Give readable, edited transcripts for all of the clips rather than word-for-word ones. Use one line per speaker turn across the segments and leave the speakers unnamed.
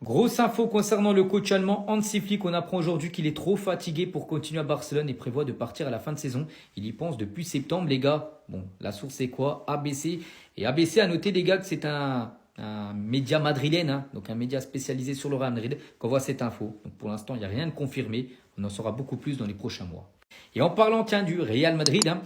Grosse info concernant le coach allemand Hansi Flick. On apprend aujourd'hui qu'il est trop fatigué pour continuer à Barcelone et prévoit de partir à la fin de saison. Il y pense depuis septembre, les gars. Bon, la source c'est quoi? ABC. Et ABC a noté, les gars, que c'est un média madrilène, hein, donc un média spécialisé sur le Real Madrid, qu'on voit cette info. Donc pour l'instant, il n'y a rien de confirmé. On en saura beaucoup plus dans les prochains mois. Et en parlant, tiens, du Real Madrid, hein,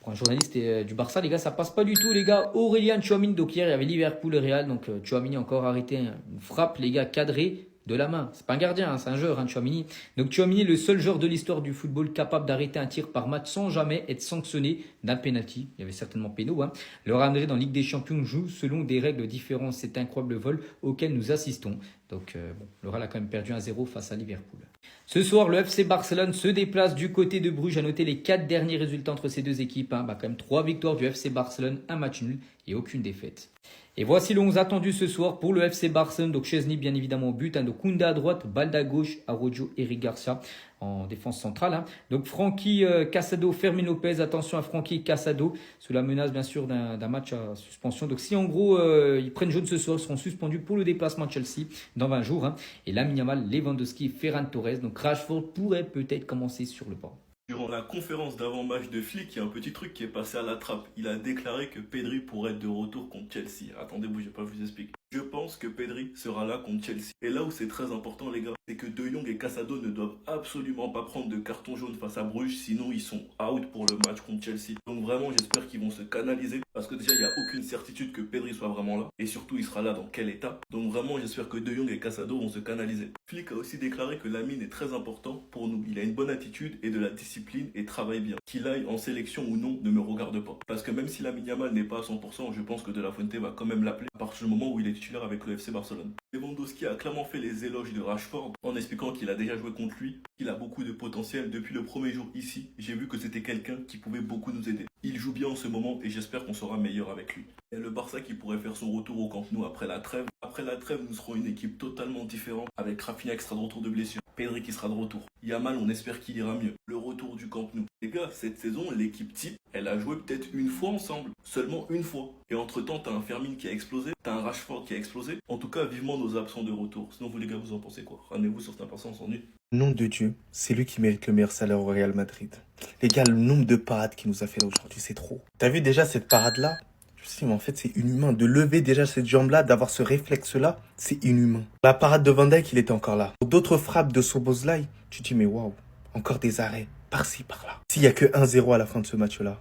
pour un journaliste du Barça, les gars, ça passe pas du tout, les gars. Aurélien Tchouaméni, donc hier, il y avait Liverpool et Real. Donc Tchouaméni encore arrêté une frappe, les gars, cadrée de la main. C'est pas un gardien, hein, c'est un joueur, hein, Tchouaméni. Donc Tchouaméni est le seul joueur de l'histoire du football capable d'arrêter un tir par match sans jamais être sanctionné d'un penalty. Il y avait certainement péno. Hein. Le Real Madrid en Ligue des Champions joue selon des règles différentes. C'est incroyable le vol auquel nous assistons. Donc bon, le Real a quand même perdu 1-0 face à Liverpool. Ce soir, le FC Barcelone se déplace du côté de Bruges. À noter les 4 derniers résultats entre ces deux équipes. Hein. Quand même 3 victoires du FC Barcelone, un match nul et aucune défaite. Et voici le 11 attendu ce soir pour le FC Barcelone. Donc Chesney bien évidemment au but. Hein. Donc Kounda à droite, Balda à gauche, Araujo, Eric Garcia en défense centrale. Hein. Donc Francky Casado, Fermin Lopez. Attention à Francky Casado sous la menace bien sûr d'un match à suspension. Donc si en gros ils prennent jaune ce soir, ils seront suspendus pour le déplacement de Chelsea dans 20 jours. Hein. Et Lamine Yamal, Lewandowski, Ferran Torres. Donc Rashford pourrait peut-être commencer sur le banc.
Durant la conférence d'avant-match de Flick, il y a un petit truc qui est passé à la trappe. Il a déclaré que Pedri pourrait être de retour contre Chelsea. Attendez, bougez pas, je vous explique. Je pense que Pedri sera là contre Chelsea. Et là où c'est très important, les gars, c'est que De Jong et Casado ne doivent absolument pas prendre de carton jaune face à Bruges, sinon ils sont out pour le match contre Chelsea. Donc vraiment, j'espère qu'ils vont se canaliser, parce que déjà, il n'y a aucune certitude que Pedri soit vraiment là. Et surtout, il sera là dans quel état. Donc vraiment, j'espère que De Jong et Casado vont se canaliser. Flick a aussi déclaré que Lamine est très important pour nous. Il a une bonne attitude et de la discipline et travaille bien. Qu'il aille en sélection ou non ne me regarde pas. Parce que même si Lamine Yamal n'est pas à 100%, je pense que De La Fuente va quand même l'appeler à partir du moment où il est titulaire avec le FC Barcelone. Lewandowski a clairement fait les éloges de Rashford en expliquant qu'il a déjà joué contre lui, qu'il a beaucoup de potentiel. Depuis le premier jour ici, j'ai vu que c'était quelqu'un qui pouvait beaucoup nous aider. Il joue bien en ce moment et j'espère qu'on sera meilleur avec lui. Il y a le Barça qui pourrait faire son retour au Camp Nou après la trêve. Après la trêve, nous serons une équipe totalement différente avec Rafinha qui sera de retour de blessure, Pedri qui sera de retour. Yamal, on espère qu'il ira mieux. Le retour du Camp Nou. Les gars, cette saison, l'équipe type, elle a joué peut-être une fois ensemble. Seulement une fois. Et entre-temps, t'as un Fermin qui a explosé, t'as un Rashford qui a explosé. En tout cas, vivement nos absents de retour. Sinon, vous les gars, vous en pensez quoi? Ramenez-vous sur cette personne, on s'ennuie.
Nom de Dieu, c'est lui qui mérite le meilleur salaire au Real Madrid. Les gars, le nombre de parades qu'il nous a fait là aujourd'hui, c'est trop. T'as vu déjà cette parade-là? Je me suis dit, mais en fait, c'est inhumain. De lever déjà cette jambe-là, d'avoir ce réflexe-là, c'est inhumain. La parade de Van Dijk, il était encore là. D'autres frappes de Szoboszlai, tu te dis, mais waouh, encore des arrêts, par-ci, par-là. S'il n'y a que 1-0 à la fin de ce match-là,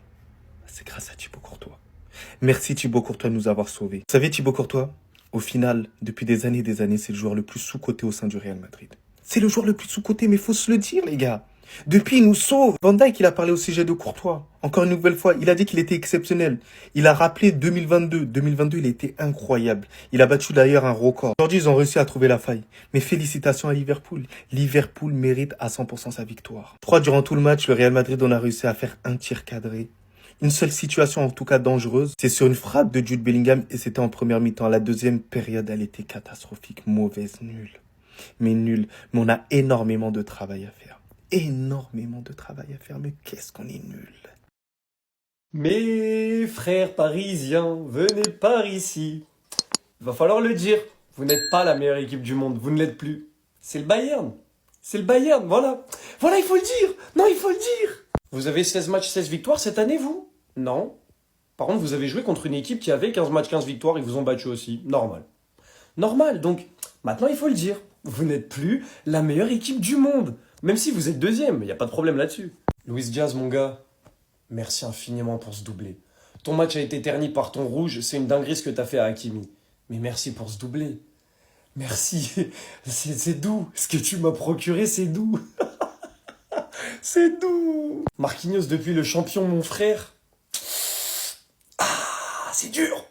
c'est grâce à Thibaut Courtois. Merci Thibaut Courtois de nous avoir sauvés. Vous savez, Thibaut Courtois, au final, depuis des années, c'est le joueur le plus sous-coté au sein du Real Madrid. C'est le joueur le plus sous-coté, mais faut se le dire, les gars. Depuis, il nous sauve. Van Dijk, il a parlé au sujet de Courtois. Encore une nouvelle fois, il a dit qu'il était exceptionnel. Il a rappelé 2022. 2022, il a été incroyable. Il a battu d'ailleurs un record. Aujourd'hui, ils ont réussi à trouver la faille. Mais félicitations à Liverpool. Liverpool mérite à 100% sa victoire. Je crois durant tout le match, le Real Madrid, on a réussi à faire un tir cadré. Une seule situation, en tout cas dangereuse, c'est sur une frappe de Jude Bellingham et c'était en première mi-temps. La deuxième période, elle était catastrophique, mauvaise, nulle. Mais nulle. Mais on a énormément de travail à faire. Énormément de travail à faire, mais qu'est-ce qu'on est nul.
Mes frères parisiens, venez par ici. Il va falloir le dire. Vous n'êtes pas la meilleure équipe du monde. Vous ne l'êtes plus. C'est le Bayern. C'est le Bayern, voilà. Voilà, il faut le dire. Non, il faut le dire. Vous avez 16 matchs, 16 victoires cette année, vous? Non. Par contre, vous avez joué contre une équipe qui avait 15 matchs, 15 victoires. Ils vous ont battu aussi. Normal. Normal. Donc, maintenant, il faut le dire. Vous n'êtes plus la meilleure équipe du monde. Même si vous êtes deuxième, il n'y a pas de problème là-dessus. Luis Diaz, mon gars, merci infiniment pour ce doublé. Ton match a été terni par ton rouge, c'est une dinguerie ce que t'as fait à Hakimi. Mais merci pour ce doublé. Merci, c'est doux. Ce que tu m'as procuré, c'est doux. C'est doux. Marquinhos, depuis le champion, mon frère. Ah, c'est dur.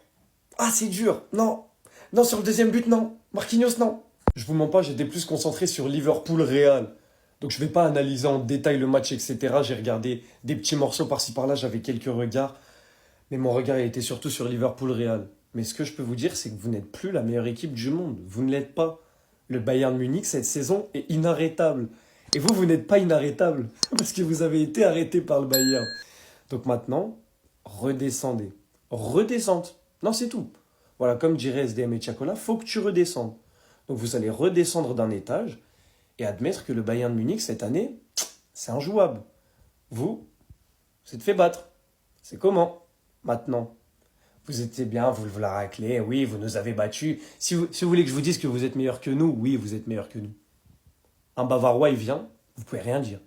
Ah, c'est dur. Non. Non, sur le deuxième but, non. Marquinhos, non. Je vous mens pas, j'étais plus concentré sur Liverpool-Real. Donc je vais pas analyser en détail le match, etc. J'ai regardé des petits morceaux par-ci par-là, j'avais quelques regards. Mais mon regard a été surtout sur Liverpool-Real. Mais ce que je peux vous dire, c'est que vous n'êtes plus la meilleure équipe du monde. Vous ne l'êtes pas. Le Bayern Munich, cette saison, est inarrêtable. Et vous, vous n'êtes pas inarrêtable. Parce que vous avez été arrêté par le Bayern. Donc maintenant, redescendez. Redescente. Non, c'est tout. Voilà, comme dirait SDM et Chacola, faut que tu redescendes. Donc vous allez redescendre d'un étage et admettre que le Bayern de Munich, cette année, c'est injouable. Vous êtes fait battre. C'est comment, maintenant? Vous étiez bien, vous la raclez, oui, vous nous avez battus. Si vous voulez que je vous dise que vous êtes meilleur que nous, oui, vous êtes meilleur que nous. Un Bavarois, il vient, vous pouvez rien dire.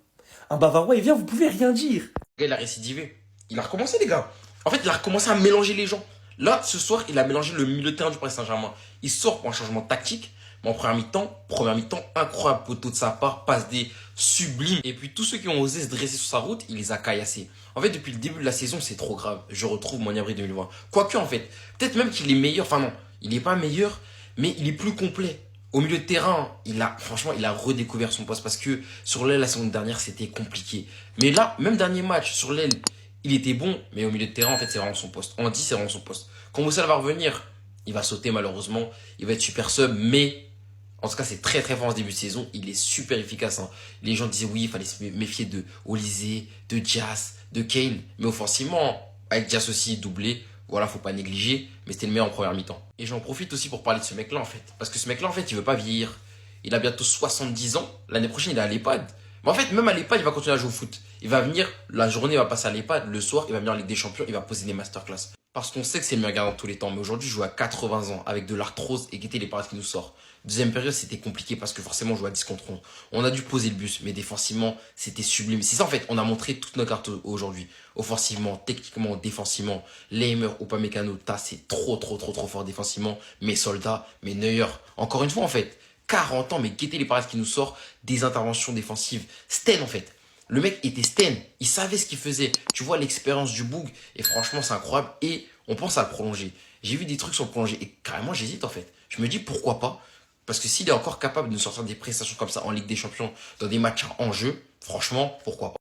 Un Bavarois, il vient, vous pouvez rien dire.
Le gars, il a récidivé. Il a recommencé, les gars. En fait, il a recommencé à mélanger les gens. Là, ce soir, il a mélangé le milieu de terrain du Paris Saint-Germain. Il sort pour un changement tactique. Mais en première mi-temps, incroyable poteau de sa part, passe des sublimes. Et puis tous ceux qui ont osé se dresser sur sa route, il les a caillassés. En fait, depuis le début de la saison, c'est trop grave. Je retrouve mon Niabri 2020. Quoique, en fait, peut-être même qu'il est meilleur. Enfin non, il n'est pas meilleur, mais il est plus complet. Au milieu de terrain, franchement, il a redécouvert son poste parce que sur l'aile, la saison dernière, c'était compliqué. Mais là, même dernier match, sur l'aile, il était bon, mais au milieu de terrain, en fait, c'est vraiment son poste. On dit, c'est vraiment son poste. Quand Moussa va revenir, il va sauter malheureusement. Il va être super sub, mais en tout cas, c'est très très fort en ce début de saison. Il est super efficace. Hein. Les gens disaient oui, il fallait se méfier de Olysée, de Dias, de Kane. Mais offensivement, avec Dias aussi doublé, voilà, faut pas négliger. Mais c'était le meilleur en première mi-temps. Et j'en profite aussi pour parler de ce mec-là en fait. Parce que ce mec-là en fait, il veut pas vieillir. Il a bientôt 70 ans. L'année prochaine, il est à l'EHPAD. Mais en fait, même à l'EHPAD, il va continuer à jouer au foot. Il va venir, la journée, il va passer à l'EHPAD. Le soir, il va venir en Ligue des Champions. Il va poser des masterclass. Parce qu'on sait que c'est le meilleur gardien de tous les temps. Mais aujourd'hui, je joue à 80 ans avec de l'arthrose et guettez les parades qui nous sort. Deuxième période, c'était compliqué parce que forcément, on jouait à 10 contre 11. On a dû poser le bus, mais défensivement, c'était sublime. C'est ça, en fait, on a montré toutes nos cartes aujourd'hui. Offensivement, techniquement, défensivement. Lehmer, Upamecano, c'est trop fort défensivement. Mes soldats, mes Neuer. Encore une fois, en fait, 40 ans, mais guettez les parades qui nous sort des interventions défensives. Sten, en fait. Le mec était Sten. Il savait ce qu'il faisait. Tu vois l'expérience du Boug. Et franchement, c'est incroyable. Et on pense à le prolonger. J'ai vu des trucs sur le prolonger. Et carrément, j'hésite, en fait. Je me dis, pourquoi pas? Parce que s'il est encore capable de nous sortir des prestations comme ça en Ligue des Champions, dans des matchs en jeu, franchement, pourquoi pas?